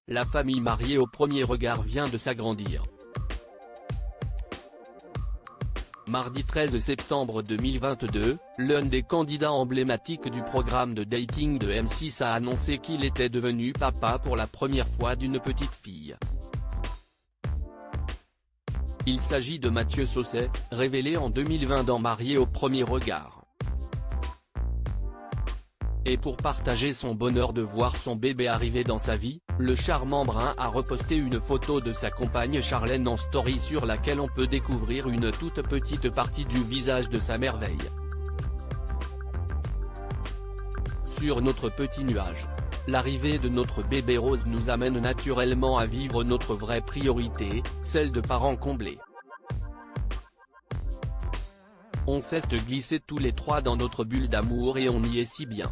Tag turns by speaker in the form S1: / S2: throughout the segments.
S1: la famille mariée au premier regard vient de s'agrandir. Mardi 13 septembre 2022, l'un des candidats emblématiques du programme de dating de M6 a annoncé qu'il était devenu papa pour la première fois d'une petite fille. Il s'agit de Mathieu Sausset, révélé en 2020 dans Marié au premier regard. Et pour partager son bonheur de voir son bébé arriver dans sa vie, le charmant brun a reposté une photo de sa compagne Charlène en story sur laquelle on peut découvrir une toute petite partie du visage de sa merveille. Sur notre petit nuage. L'arrivée de notre bébé rose nous amène naturellement à vivre notre vraie priorité, celle de parents comblés. On cesse de glisser tous les trois dans notre bulle d'amour et on y est si bien.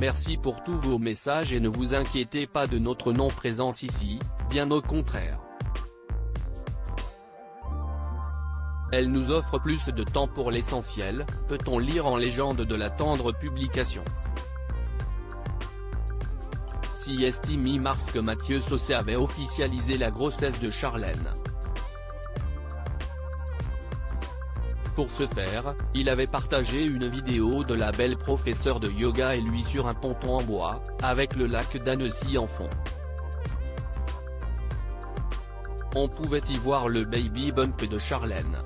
S1: Merci pour tous vos messages et ne vous inquiétez pas de notre non-présence ici, bien au contraire. Elle nous offre plus de temps pour l'essentiel, peut-on lire en légende de la tendre publication. Si estime mi-mars que Mathieu Sausset avait officialisé la grossesse de Charlène. Pour ce faire, il avait partagé une vidéo de la belle professeure de yoga et lui sur un ponton en bois, avec le lac d'Annecy en fond. On pouvait y voir le baby bump de Charlène.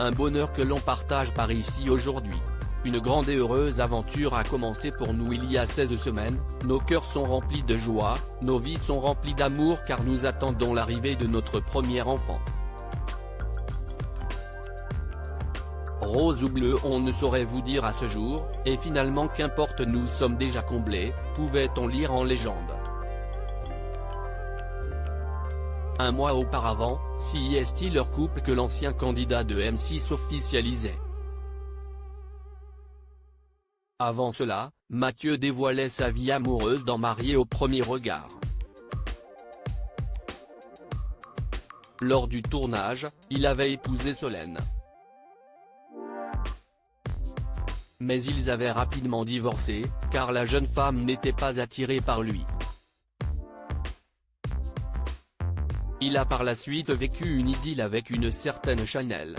S1: Un bonheur que l'on partage par ici aujourd'hui. Une grande et heureuse aventure a commencé pour nous il y a 16 semaines, nos cœurs sont remplis de joie, nos vies sont remplies d'amour car nous attendons l'arrivée de notre premier enfant. Rose ou bleu on ne saurait vous dire à ce jour, et finalement qu'importe nous sommes déjà comblés, pouvait-on lire en légende. Un mois auparavant, si est-il leur couple que l'ancien candidat de M6 officialisait. Avant cela, Mathieu dévoilait sa vie amoureuse dans Marié au premier regard. Lors du tournage, il avait épousé Solène. Mais ils avaient rapidement divorcé, car la jeune femme n'était pas attirée par lui. Il a par la suite vécu une idylle avec une certaine Chanel.